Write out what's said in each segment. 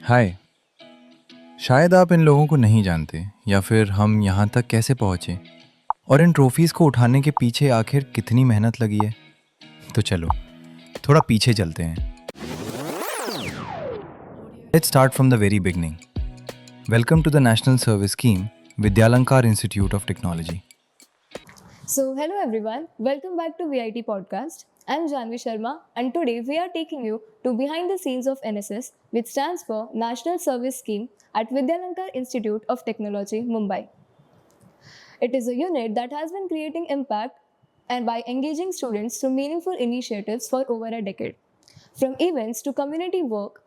हाय। शायद आप इन लोगों को नहीं जानते या फिर हम यहाँ तक कैसे पहुँचे और इन ट्रॉफीज़ को उठाने के पीछे आखिर कितनी मेहनत लगी है। तो चलो थोड़ा पीछे चलते हैं। Let's start from the very beginning. Welcome to the national service scheme Vidyalankar institute of technology. So, hello everyone, welcome back to VIT Podcast. I'm Janvi Sharma, and today we are taking you to behind the scenes of NSS, which stands for National Service Scheme at Vidyalankar Institute of Technology, Mumbai. It is a unit that has been creating impact and by engaging students through meaningful initiatives for over a decade. From events to community work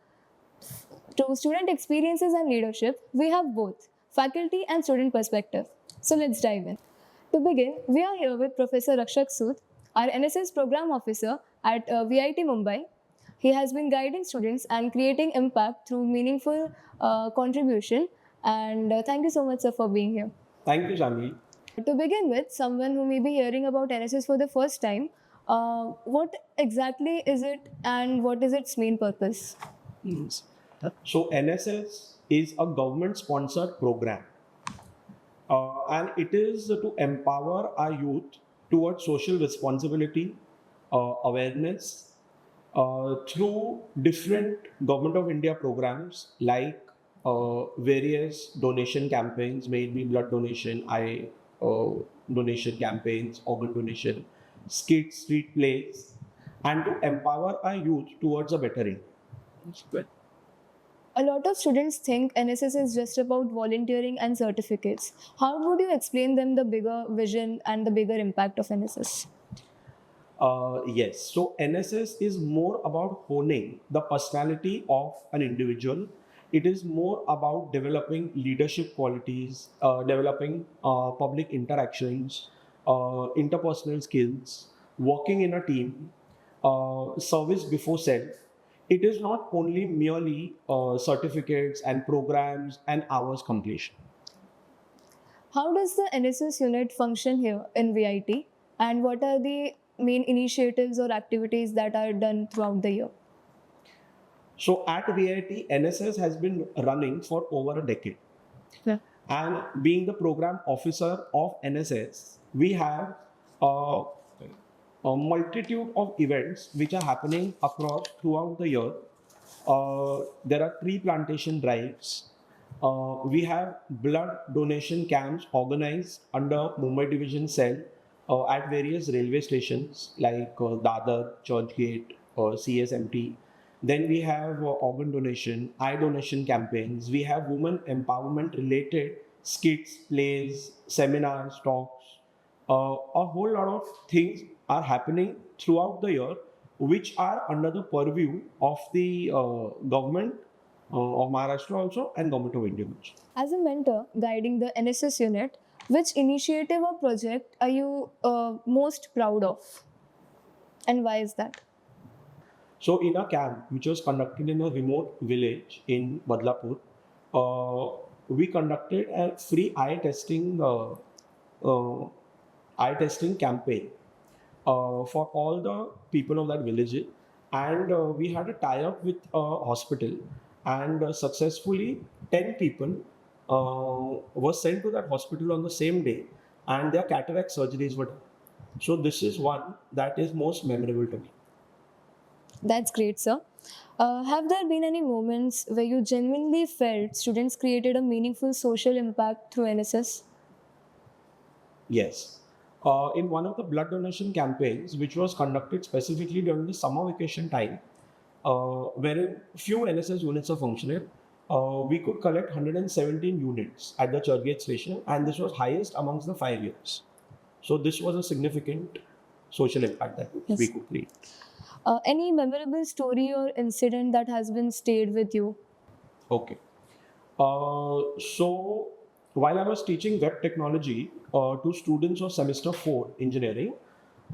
to student experiences and leadership, we have both faculty and student perspective. So let's dive in. To begin, we are here with Professor Rakshak Sood, our NSS Program Officer at VIT Mumbai. He has been guiding students and creating impact through meaningful contribution. And thank you so much, sir, for being here. Thank you, Janvi. To begin with, someone who may be hearing about NSS for the first time, what exactly is it and what is its main purpose? So, NSS is a government sponsored program, and it is to empower our youth towards social responsibility, awareness through different Government of India programs like various donation campaigns, maybe blood donation, eye donation campaigns, organ donation, skits, street plays, and to empower our youth towards a better end. A lot of students think NSS is just about volunteering and certificates. How would you explain them the bigger vision and the bigger impact of NSS? Yes, so NSS is more about honing the personality of an individual. It is more about developing leadership qualities, developing public interactions, interpersonal skills, working in a team, service before self. It is not only merely certificates and programs and hours completion. How does the NSS unit function here in VIT, and what are the main initiatives or activities that are done throughout the year? So at VIT, NSS has been running for over a decade. Yeah. And being the program officer of NSS, we have a multitude of events which are happening across throughout the year. There are tree plantation drives. We have blood donation camps organized under Mumbai Division Cell at various railway stations like Dadar, Churchgate, CSMT. Then we have organ donation, eye donation campaigns. We have women empowerment related skits, plays, seminars, talks. A whole lot of things are happening throughout the year, which are under the purview of the government of Maharashtra also and government of India also. As a mentor guiding the NSS unit, which initiative or project are you most proud of? And why is that? So in a camp which was conducted in a remote village in Badlapur, we conducted a free eye testing campaign for all the people of that village, and we had a tie-up with a hospital, and successfully 10 people were sent to that hospital on the same day, and their cataract surgeries were done. So this is one that is most memorable to me. That's great, sir. Have there been any moments where you genuinely felt students created a meaningful social impact through NSS? Yes. In one of the blood donation campaigns, which was conducted specifically during the summer vacation time, wherein few NSS units are functional, we could collect 117 units at the Churchgate station, and this was highest amongst the 5 years. So this was a significant social impact that we could create. Any memorable story or incident that has been stayed with you? Okay. So while I was teaching web technology to students of semester 4 engineering,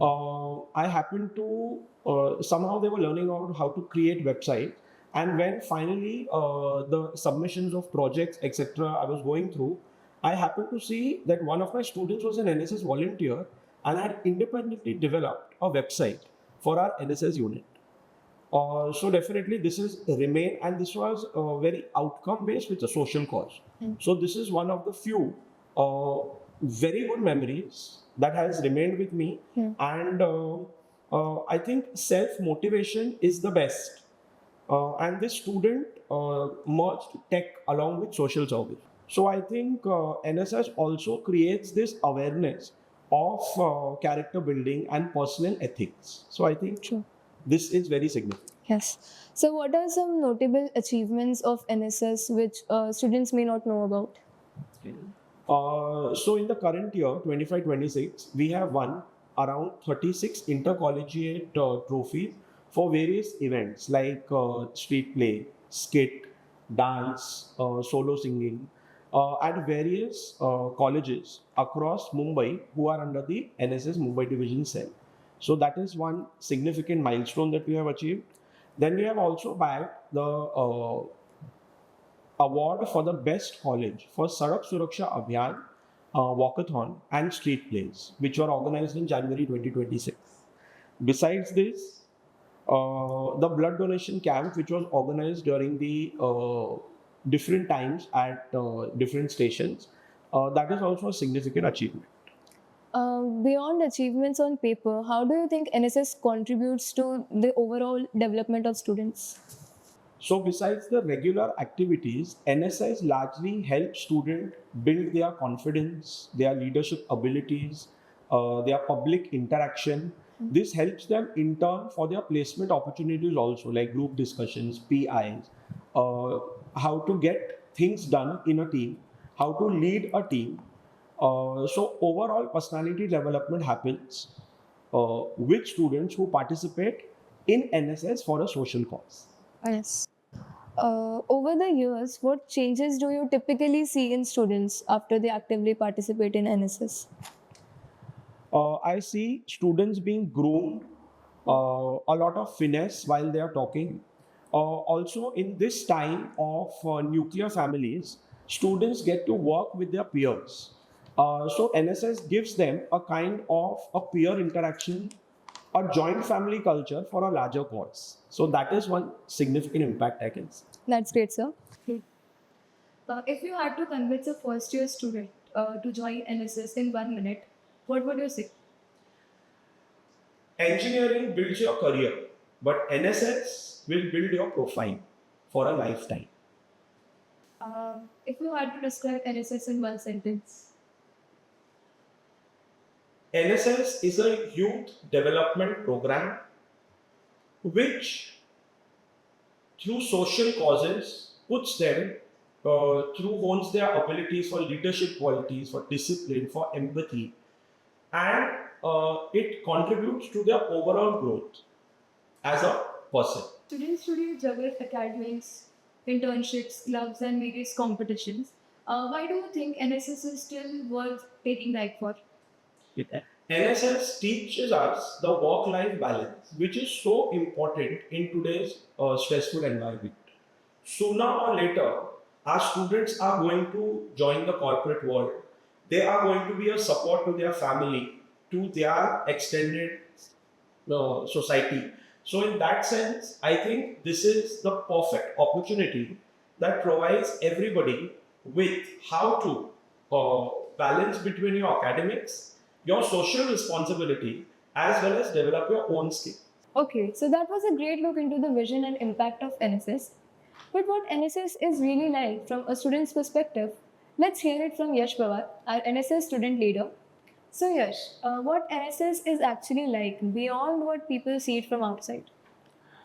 I happened to somehow they were learning about how to create website, and when finally the submissions of projects etc. I was going through, I happened to see that one of my students was an NSS volunteer and had independently developed a website for our NSS unit. So definitely this is remain, and this was very outcome based with a social cause. So this is one of the few uh, very good memories that has remained with me, and I think self motivation is the best. And this student merged tech along with social service. So I think NSS also creates this awareness of character building and personal ethics. So I think True. this is very significant. Yes. So, what are some notable achievements of NSS which students may not know about? So in the current year, 25-26, we have won around 36 intercollegiate trophies for various events like street play, skit, dance, solo singing, at various colleges across Mumbai who are under the NSS Mumbai Division cell. So that is one significant milestone that we have achieved. Then we have also bagged the award for the best college for Sadak Suraksha Abhiyan, Walkathon, and street plays, which were organized in January 2026. Besides this, the blood donation camp, which was organized during the different times at different stations, that is also a significant achievement. Beyond achievements on paper, how do you think NSS contributes to the overall development of students? So, besides the regular activities, NSS largely helps students build their confidence, their leadership abilities, their public interaction. This helps them in turn for their placement opportunities also, like group discussions, PIs, uh, how to get things done in a team, how to lead a team. So, overall personality development happens with students who participate in NSS for a social cause. Yes. Over the years, what changes do you typically see in students after they actively participate in NSS? I see students being groomed, a lot of finesse while they are talking. Also, in this time of nuclear families, students get to work with their peers. So, NSS gives them a kind of a peer interaction, a joint family culture for a larger cause. So, that is one significant impact I can see. That's great, sir. If you had to convince a first year student to join NSS in 1 minute, what would you say? Engineering builds your career, but NSS will build your profile for a lifetime. If you had to describe NSS in one sentence, NSS is a youth development program which, through social causes, puts them through hones their abilities for leadership qualities, for discipline, for empathy, and it contributes to their overall growth as a person. students today juggle academics, internships, clubs, and various competitions. Why do you think NSS is still worth taking back for? NSS teaches us the work-life balance, which is so important in today's stressful environment. Sooner or later, our students are going to join the corporate world. They are going to be a support to their family, to their extended society. So, in that sense, I think this is the perfect opportunity that provides everybody with how to balance between your academics, your social responsibility, as well as develop your own skill. Okay, so that was a great look into the vision and impact of NSS. But what NSS is really like from a student's perspective, let's hear it from Yash Pawar, our NSS student leader. So, Yash, what NSS is actually like beyond what people see it from outside?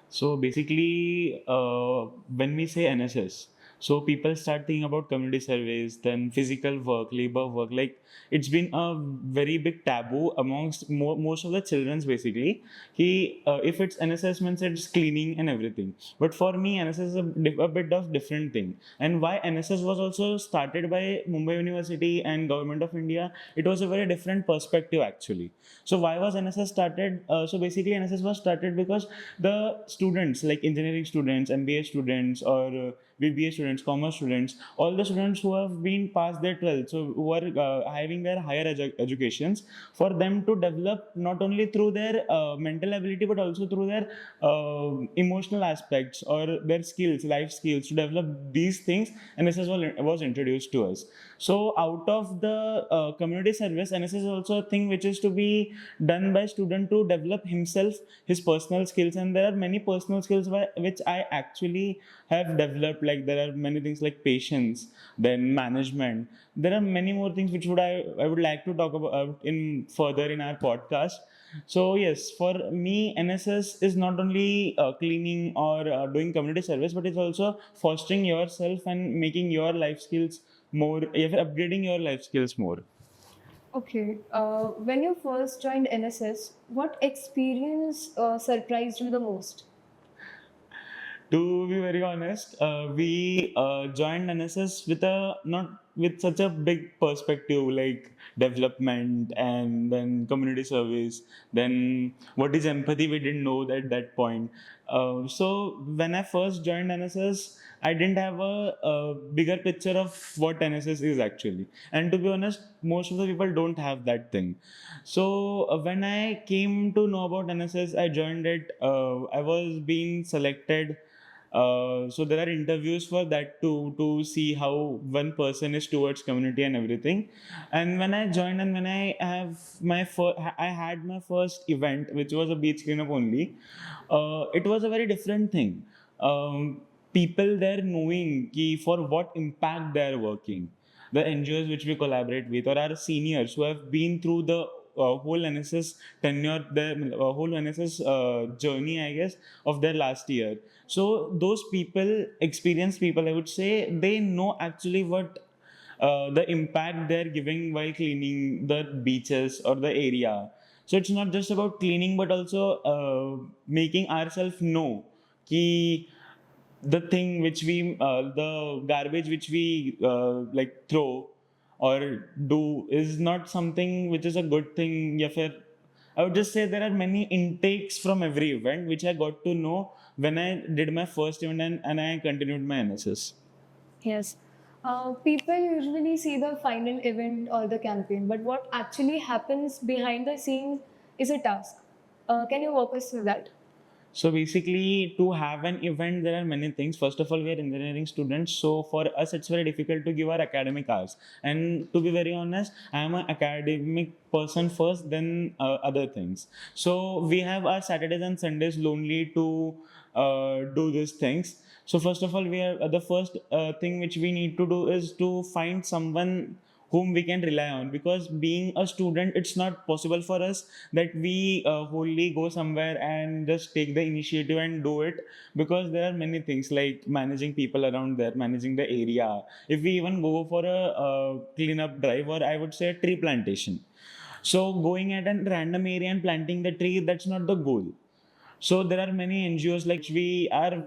So basically, when we say NSS, so people start thinking about community service, then physical work, labor work. Like it's been a very big taboo amongst most of the childrens. Basically, if it's NSS means it's cleaning and everything. But for me, NSS is a bit of different thing. And why NSS was also started by Mumbai University and Government of India, it was a very different perspective actually. So why was NSS started? So basically, NSS was started because the students like engineering students, MBA students, or BBA students, commerce students, all the students who have been past their 12th, so who are having their higher educations, for them to develop not only through their mental ability but also through their emotional aspects or their skills, life skills, to develop these things. NSS was introduced to us. So out of the community service, NSS is also a thing which is to be done by student to develop himself, his personal skills, and there are many personal skills which I actually have developed. Like there are many things like patience, then management. There are many more things which I would like to talk about in further in our podcast. So yes, for me, NSS is not only cleaning or doing community service, but it's also fostering yourself and making your life skills more, upgrading your life skills more. Okay. When you first joined NSS, what experience surprised you the most? To be very honest, we joined NSS with a not with such a big perspective like development and then community service. Then what is empathy? We didn't know at that point. So when I first joined NSS, I didn't have a bigger picture of what NSS is actually. And to be honest, most of the people don't have that thing. So when I came to know about NSS, I joined it. I was being selected, so there are interviews for that to see how one person is towards community and everything. And when I joined and when I had my first event, which was a beach cleanup only, it was a very different thing. People there knowing ki for what impact they are working, the NGOs which we collaborate with, or our seniors who have been through the whole NSS tenure, the whole NSS journey, I guess, of their last year. So those people, experienced people, I would say, they know actually what the impact they're giving while cleaning the beaches or the area. So it's not just about cleaning, but also making ourselves know ki the thing which we the garbage which we like throw or do is not something which is a good thing. या फिर I would just say there are many intakes from every event which I got to know when I did my first event, and I continued my NSS. Yes. People usually see the final event or the campaign, but what actually happens behind the scenes is a task. Can you walk us through that? So basically, to have an event, there are many things. First of all, we are engineering students, so for us, it's very difficult to give our academic hours. And to be very honest, I am an academic person first, then other things. So we have our Saturdays and Sundays lonely to do these things. So first of all, we are the first thing which we need to do is to find someone whom we can rely on, because being a student, it's not possible for us that we wholly go somewhere and just take the initiative and do it, because there are many things like managing people around there, managing the area. If we even go for a cleanup drive, or I would say a tree plantation, so going at a random area and planting the tree, that's not the goal. So there are many NGOs like we are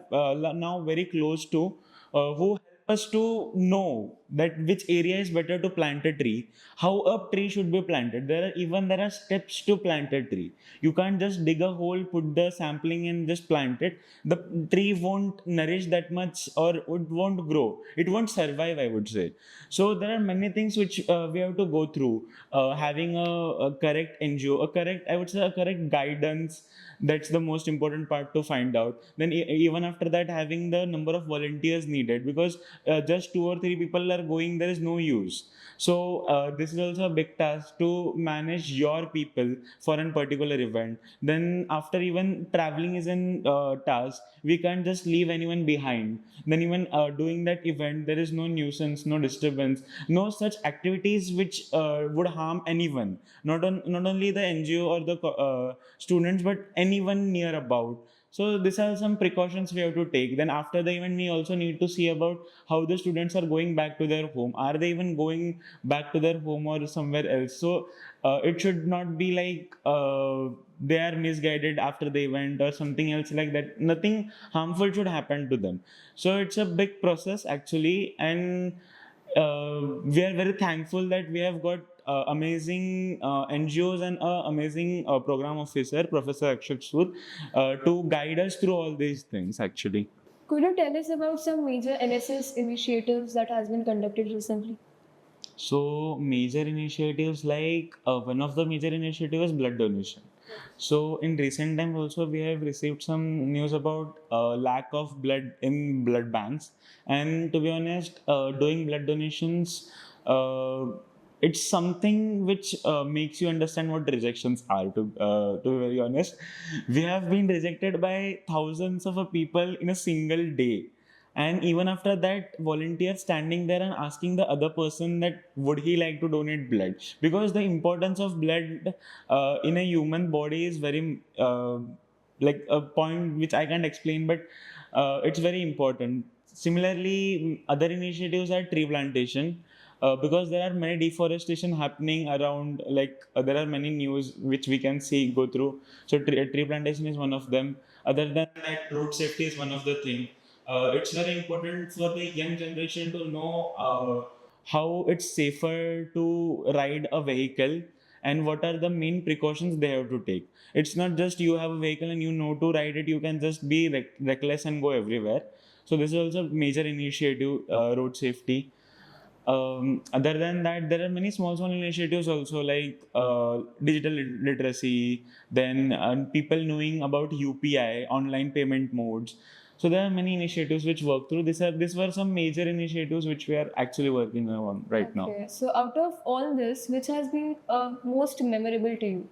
now very close to, who help us to know that which area is better to plant a tree, how a tree should be planted. There are steps to plant a tree. You can't just dig a hole, put the sampling and just plant it. The tree won't nourish that much, or it won't grow. It won't survive, I would say. So there are many things which we have to go through. Having a correct NGO, I would say a correct guidance, that's the most important part to find out. Then even after that, having the number of volunteers needed, because just 2 or 3 people are going, there is no use. So this is also a big task to manage your people for a particular event. Then after even traveling is an task, we can't just leave anyone behind. Then even doing that event, there is no nuisance, no disturbance, no such activities which would harm anyone, not only the NGO or the students, but anyone near about. So these are some precautions we have to take. Then after the event, we also need to see about how the students are going back to their home. Are they even going back to their home or somewhere else? So it should not be like they are misguided after the event or something else like that. Nothing harmful should happen to them. So it's a big process actually, and we are very thankful that we have got amazing NGOs and amazing program officer, Professor Rakshak Sood, to guide us through all these things actually. Could you tell us about some major NSS initiatives that has been conducted recently? So major initiatives like one of the major initiatives is blood donation. So in recent times also we have received some news about lack of blood in blood banks, and to be honest, doing blood donations, uh, it's something which makes you understand what rejections are. To be very honest, we have been rejected by thousands of people in a single day, and even after that volunteer standing there and asking the other person that would he like to donate blood, because the importance of blood in a human body is very like a point which I can't explain, but it's very important. Similarly, other initiatives are tree plantation, because there are many deforestation happening around, like there are many news which we can see go through. So tree plantation is one of them. Other than that, road safety is one of the thing. It's very important for the young generation to know how it's safer to ride a vehicle and what are the main precautions they have to take. It's not just you have a vehicle and you know to ride it, you can just be reckless and go everywhere. So this is also a major initiative, road safety. Other than that, there are many small initiatives also, like digital literacy, then people knowing about UPI, online payment modes. So there are many initiatives which work through. These were some major initiatives which we are actually working on right now. Okay, so out of all this, which has been most memorable to you?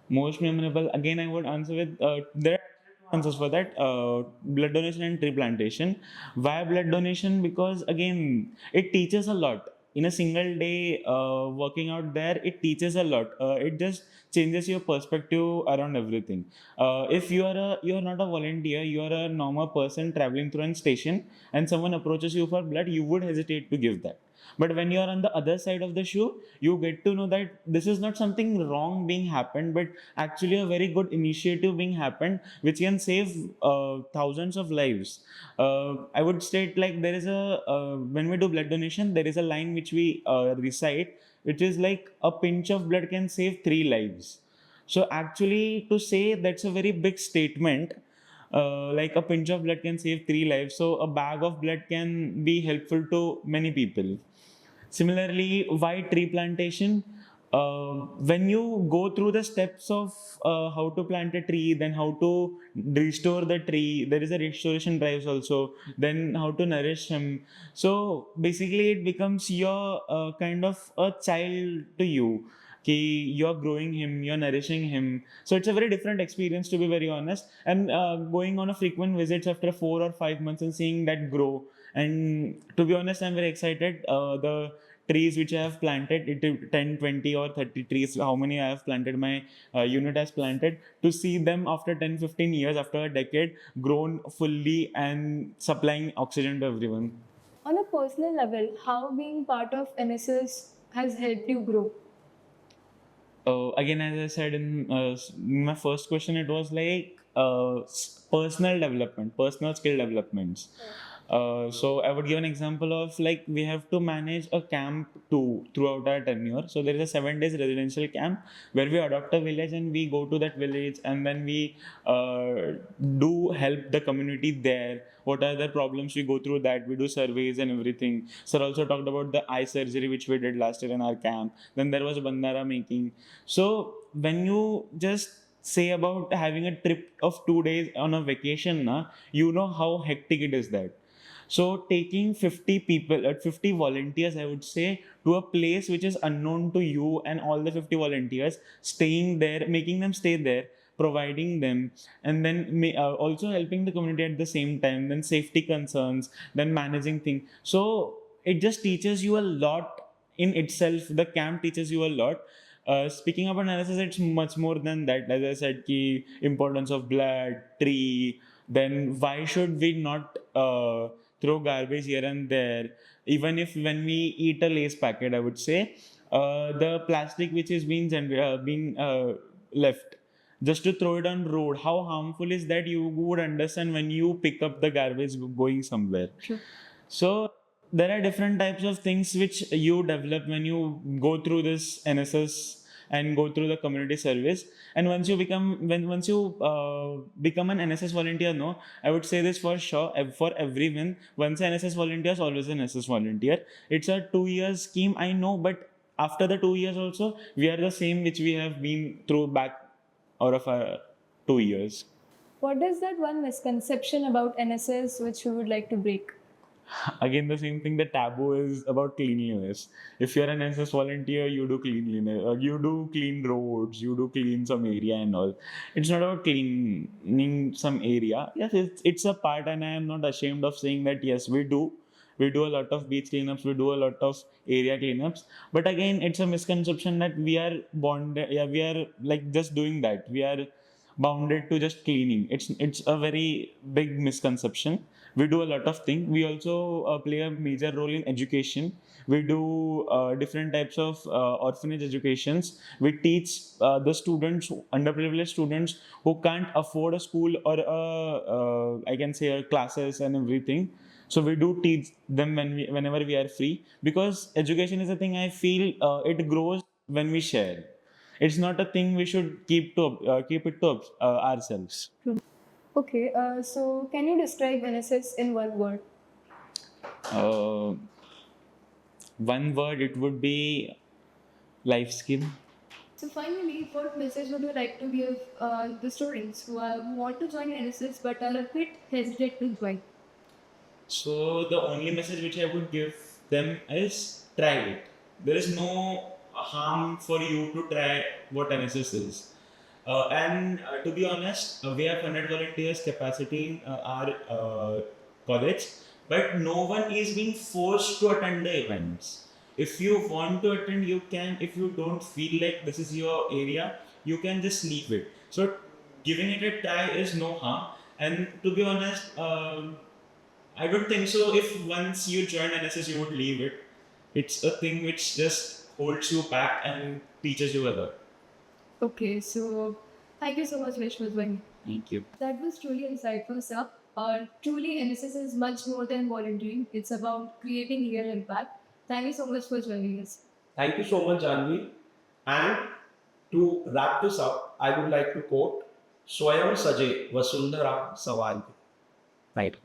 Most memorable, again, I would answer with there are two answers for that: blood donation and tree plantation. Why blood donation? Because again, it teaches a lot. In a single day working out there, it teaches a lot. It just changes your perspective around everything. If you are not a volunteer, you are a normal person traveling through a station, and someone approaches you for blood, you would hesitate to give that. But when you are on the other side of the shoe, you get to know that this is not something wrong being happened, but actually a very good initiative being happened, which can save thousands of lives. I would state, like, there is a when we do blood donation, there is a line which we recite, which is like a pinch of blood can save 3 lives. So actually, to say that's a very big statement. Like a pinch of blood can save 3 lives, so a bag of blood can be helpful to many people. Similarly, why tree plantation? When you go through the steps of how to plant a tree, then how to restore the tree, there is a restoration drives also, then how to nourish him. So basically, it becomes your kind of a child to you. You're growing him, you're nourishing him. So it's a very different experience, to be very honest. And going on a frequent visits after 4 or 5 months and seeing that grow. And to be honest, I'm very excited. The trees which I have planted, 10, 20 or 30 trees, how many I have planted, my unit has planted, to see them after 10, 15 years, after a decade, grown fully and supplying oxygen to everyone. On a personal level, how being part of NSS has helped you grow? Again, as I said in my first question, it was like personal development, personal skill developments. So I would give an example of, like, we have to manage a camp too throughout our tenure. So there is a 7 days residential camp where we adopt a village and we go to that village, and then we do help the community there. What are the problems, we go through that, we do surveys and everything. Sir also talked about the eye surgery which we did last year in our camp. Then there was bandara making. So when you just say about having a trip of 2 days on a vacation, you know how hectic it is that. So taking 50 people, 50 volunteers, I would say, to a place which is unknown to you and all the 50 volunteers, staying there, making them stay there, providing them, and then also helping the community at the same time, then safety concerns, then managing things. So it just teaches you a lot in itself. The camp teaches you a lot. Speaking about analysis, it's much more than that. As I said, key importance of blood, tree. Then why should we not throw garbage here and there? Even if when we eat a lace packet, I would say the plastic which is being left, just to throw it on road, how harmful is that? You would understand when you pick up the garbage going somewhere. Sure. So there are different types of things which you develop when you go through this NSS, and go through the community service. And once you become an NSS volunteer, no, I would say this for sure, for everyone. Once an NSS volunteer is always an NSS volunteer. It's a 2 year scheme, I know, but after the 2 years also, we are the same which we have been through back out of our 2 years. What is that one misconception about NSS which you would like to break? Again, the same thing, the taboo is about cleanliness. If you're an NSS volunteer, you do cleanliness, you do clean roads, you do clean some area and all. It's not about cleaning some area. Yes, it's a part, and I am not ashamed of saying that. Yes, we do. We do a lot of beach cleanups, we do a lot of area cleanups. But again, it's a misconception that we are bonded, yeah, we are like just doing that. We are bounded to just cleaning. It's a very big misconception. We do a lot of things. We also play a major role in education. We do different types of orphanage educations. We teach the students, underprivileged students who can't afford a school or I can say classes and everything. So we do teach them whenever we are free, because education is a thing I feel it grows when we share. It's not a thing we should keep it to ourselves. Okay, so can you describe NSS in one word? Uh, One word, it would be life skill. So finally, what message would you like to give the students who want to join NSS but are a bit hesitant to join? So the only message which I would give them is try it. There is no harm for you to try what NSS is. And to be honest, we have 100 volunteers capacity in our college, but no one is being forced to attend the events. If you want to attend, you can. If you don't feel like this is your area, you can just leave it. So giving it a try is no harm. And to be honest, I don't think so. If once you join NSS, you would leave it. It's a thing which just holds you back and teaches you a lot. Okay, so thank you so much, Vish, for joining. Thank you. That was truly insightful, sir. Truly, NSS is much more than volunteering. It's about creating real impact. Thank you so much for joining us. Thank you so much, Janvi. And to wrap this up, I would like to quote Swayam Saje Vasundhara Saval. Right.